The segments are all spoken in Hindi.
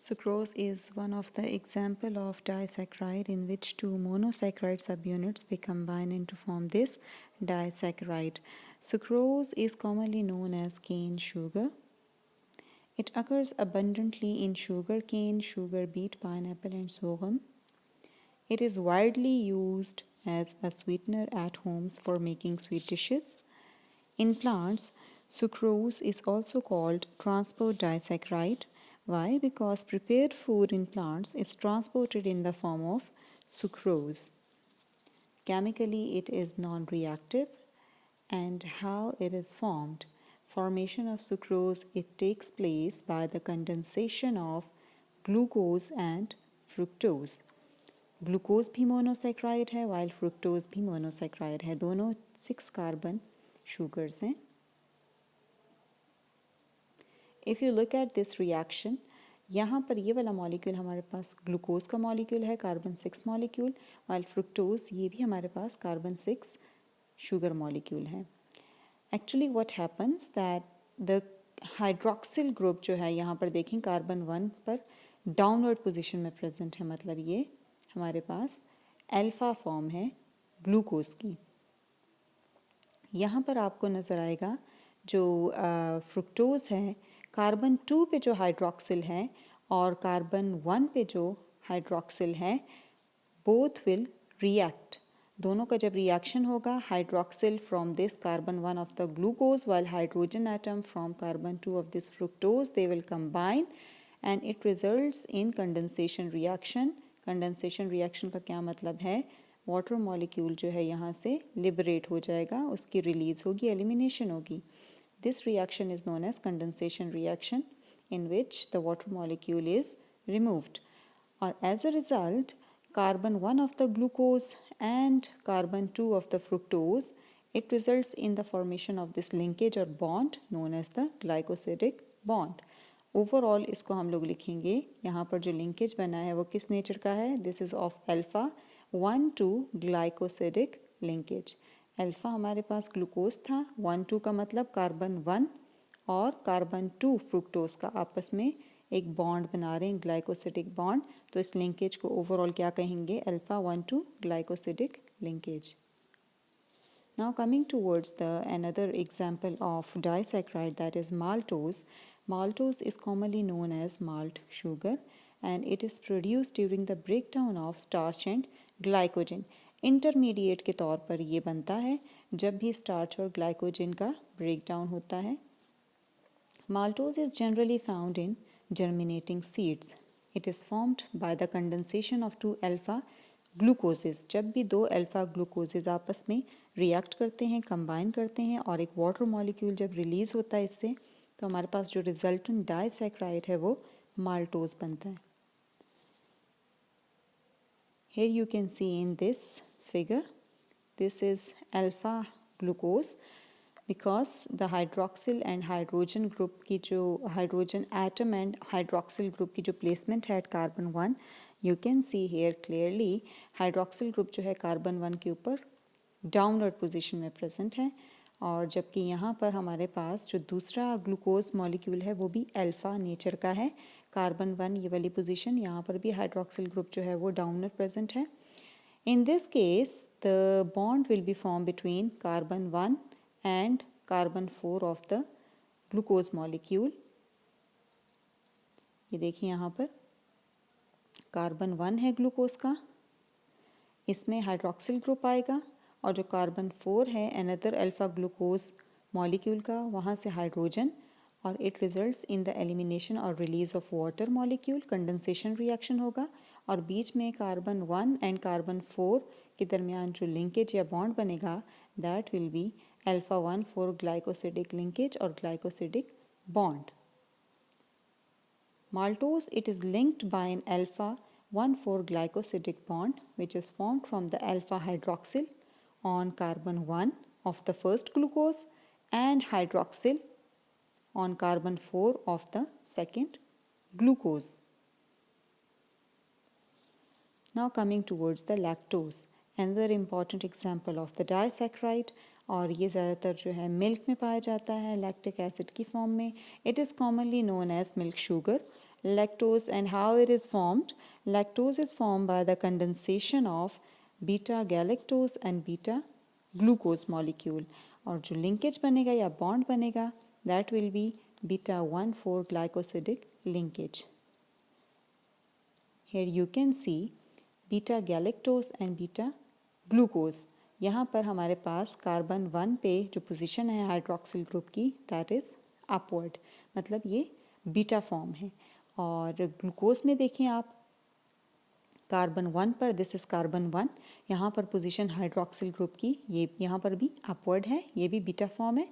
Sucrose is one of the example of disaccharide in which two monosaccharide subunits they combine and to form this disaccharide. Sucrose is commonly known as cane sugar. It occurs abundantly in sugar cane, sugar beet, pineapple and sorghum. It is widely used as a sweetener at homes for making sweet dishes. In plants, sucrose is also called transport disaccharide. Why? Because prepared food in plants is transported in the form of sucrose. Chemically, it is non-reactive. And how it is formed? Formation of sucrose, it takes place by the condensation of glucose and fructose. Glucose भी मोनोसेक्राइड है वाइल फ्रुक्टोज भी मोनोसेक्राइड है, दोनों 6 कार्बन शुगर्स हैं. If you look at this reaction, यहाँ पर ये वाला मॉलिक्यूल हमारे पास ग्लूकोज का मॉलिक्यूल है, कार्बन 6 मॉलिक्यूल, वाइल फ्रुक्टोज ये भी हमारे पास कार्बन 6 शुगर मॉलिक्यूल है. Actually what happens that the hydroxyl group जो है यहाँ पर देखें कार्बन 1 पर डाउनवर्ड पोजीशन में प्रेजेंट है, मतलब ये हमारे पास अल्फ़ा फॉर्म है ग्लूकोज की. यहाँ पर आपको नज़र आएगा जो फ्रुक्टोज है, कार्बन 2 पे जो हाइड्रोक्सिल है और कार्बन 1 पे जो हाइड्रोक्सिल है, बोथ विल रिएक्ट. दोनों का जब रिएक्शन होगा, hydroxyl from this carbon 1 of the glucose while hydrogen atom from carbon 2 of this fructose, they will combine and it results in condensation reaction. Condensation reaction का क्या मतलब है? वाटर मॉलिक्यूल जो है यहाँ से लिबरेट हो जाएगा, उसकी रिलीज होगी, एलिमिनेशन होगी. This reaction is known as condensation reaction in which the water molecule is removed. और as a result carbon 1 of the glucose and carbon 2 of the fructose, it results in the formation of this linkage or bond known as the glycosidic bond. Overall इसको हम लोग लिखेंगे, यहाँ पर जो लिंकेज बना है वो किस नेचर का है? This is of alpha 1 2 glycosidic linkage. Alpha हमारे पास ग्लूकोज था, 1 2 का मतलब कार्बन 1 और कार्बन 2 फ्रुक्टोज का आपस में एक बॉन्ड बना रहे हैं, ग्लाइकोसिडिक बॉन्ड. तो इस लिंकेज को ओवरऑल क्या कहेंगे? Alpha 1 2 glycosidic linkage. Now coming towards the another example of disaccharide, that is maltose. Maltose is commonly known as malt sugar and it is produced during the breakdown of starch and glycogen. Intermediate के तौर पर ये बनता है जब भी स्टार्च और ग्लाइकोजन का ब्रेकडाउन होता है. Maltose is generally found in germinating seeds. It is formed by the condensation of two alpha ग्लूकोजेस. जब भी दो अल्फ़ा ग्लूकोजेस आपस में रिएक्ट करते हैं, कंबाइन करते हैं और एक वाटर मॉलिक्यूल जब रिलीज़ होता है इससे, तो हमारे पास जो रिजल्टेंट डाइसैक्राइड है वो माल्टोज बनता है. Here you can see in this figure, this is alpha glucose because the hydroxyl and hydrogen group की जो hydrogen atom and hydroxyl group की जो placement है at carbon 1, you can see here clearly hydroxyl group जो है carbon 1 के ऊपर डाउनवर्ड पोजीशन में प्रेजेंट है, और जबकि यहाँ पर हमारे पास जो दूसरा ग्लूकोज मॉलिक्यूल है वो भी अल्फ़ा नेचर का है. कार्बन 1 ये वाली पोजीशन, यहाँ पर भी हाइड्रोक्सिल ग्रुप जो है वो डाउनवर्ड प्रेजेंट है. In this case the bond will be form between carbon 1 and carbon 4 of the glucose molecule. ये देखिए यहाँ पर कार्बन 1 है ग्लूकोज का, इसमें हाइड्रोक्सिल ग्रुप आएगा, और जो कार्बन 4 है अनदर अल्फ़ा ग्लूकोज मॉलिक्यूल का, वहाँ से हाइड्रोजन, और it results in the elimination और release of water molecule. Condensation reaction होगा और बीच में कार्बन 1 एंड कार्बन 4 के दरमियान जो लिंकेज या बॉन्ड बनेगा that will be alpha 1 4 glycosidic linkage और glycosidic bond. Maltose, it is linked by an alpha 1,4 glycosidic bond which is formed from the alpha hydroxyl on carbon 1 of the first glucose and hydroxyl on carbon 4 of the second glucose. Now coming towards the lactose, another important example of the disaccharide, और ये ज़्यादातर जो है मिल्क में पाया जाता है लैक्टिक एसिड की फॉर्म में. It is commonly known as milk sugar lactose and how it is formed. Lactose is formed by the condensation of beta galactose and beta glucose molecule. और जो linkage बनेगा या bond बनेगा that will be beta 1,4 glycosidic linkage. Here you can see beta galactose and beta glucose. यहाँ पर हमारे पास कार्बन 1 पे जो पोजीशन है हाइड्रोक्सिल ग्रुप की दैट इज़ अपवर्ड, मतलब ये बीटा फॉर्म है. और ग्लूकोज में देखें आप कार्बन 1 पर दिस इज़ कार्बन 1, यहाँ पर पोजीशन हाइड्रोक्सिल ग्रुप की ये यहाँ पर भी अपवर्ड है, ये भी बीटा फॉर्म है.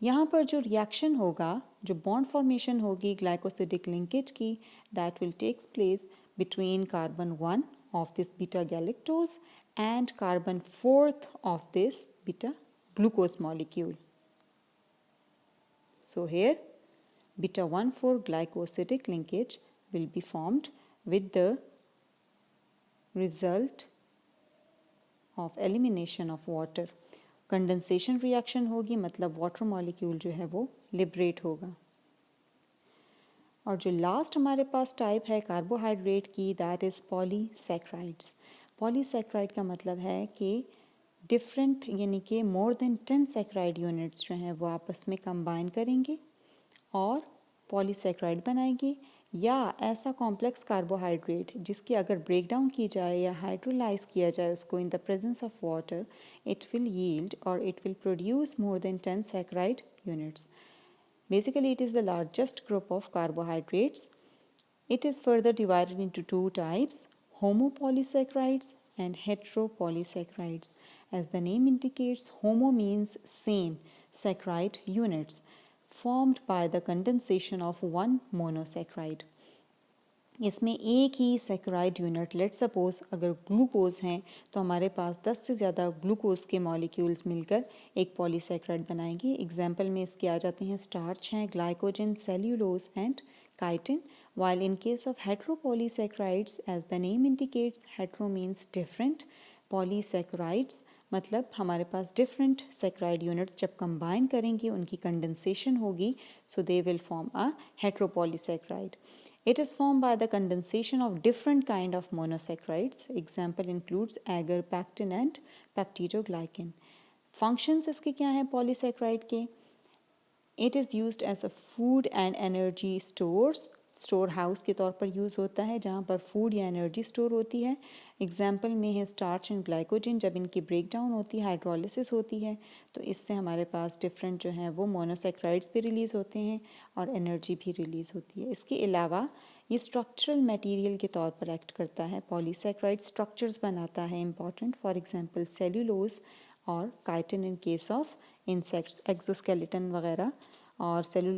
यहाँ पर जो रिएक्शन होगा, जो बॉन्ड फॉर्मेशन होगी ग्लाइकोसिडिक लिंकेज की, that will takes place between carbon 1 of this beta galactose and carbon 4th of this beta glucose molecule. So here beta 1,4 glycosidic linkage will be formed with the result of elimination of water. Condensation reaction होगी, मतलब water molecule जो है वो liberate होगा. और जो लास्ट हमारे पास टाइप है कार्बोहाइड्रेट की दैट इज़ पॉलीसैकराइड्स. पॉलीसैकराइड का मतलब है कि डिफरेंट यानी कि मोर देन 10 सैकराइड यूनिट्स जो हैं वो आपस में कंबाइन करेंगे और पॉलीसैकराइड बनाएंगे, या ऐसा कॉम्प्लेक्स कार्बोहाइड्रेट जिसकी अगर ब्रेक डाउन की जाए या हाइड्रोलाइज किया जाए उसको in the presence of water, it will yield और it will produce more than 10 saccharide units. Basically, it is the largest group of carbohydrates. It is further divided into two types, homopolysaccharides and heteropolysaccharides. As the name indicates, homo means same saccharide units formed by the condensation of one monosaccharide. इसमें एक ही सैकराइड यूनिट, लेट सपोज अगर ग्लूकोज हैं तो हमारे पास 10 से ज़्यादा ग्लूकोज के मॉलिक्यूल्स मिलकर एक पॉलीसैकराइड बनाएंगे. एग्जाम्पल में इसके आ जाते हैं स्टार्च हैं, glycogen, cellulose and chitin. while in case of heteropolysaccharides, as the name indicates, hetero means different, polysaccharides मतलब हमारे पास डिफरेंट सैकराइड यूनिट्स जब कंबाइन करेंगे उनकी कंडेंसेशन होगी, so they will form a heteropolysaccharide. It is formed by the condensation of different kind of monosaccharides. Example includes agar, pectin and peptidoglycan. Functions इसके क्या हैं polysaccharide के? It is used as a food and energy stores. Store house के तौर पर यूज़ होता है जहाँ पर फूड या एनर्जी स्टोर होती है. एग्जाम्पल में है स्टार्च एंड ग्लाइकोजन. जब इनकी ब्रेक डाउन होती है, हाइड्रोलिसिस होती है, तो इससे हमारे पास डिफरेंट जो हैं वो मोनोसैकराइड्स भी रिलीज़ होते हैं और एनर्जी भी रिलीज़ होती है. इसके अलावा ये स्ट्रक्चरल मटेरियल के तौर पर एक्ट करता है. पॉलीसैकराइड स्ट्रक्चर्स बनाता है इंपॉर्टेंट, फॉर एग्जांपल सेल्यूलोज और chitin in case of insects, exoskeleton वगैरह. और सेल्यूलोज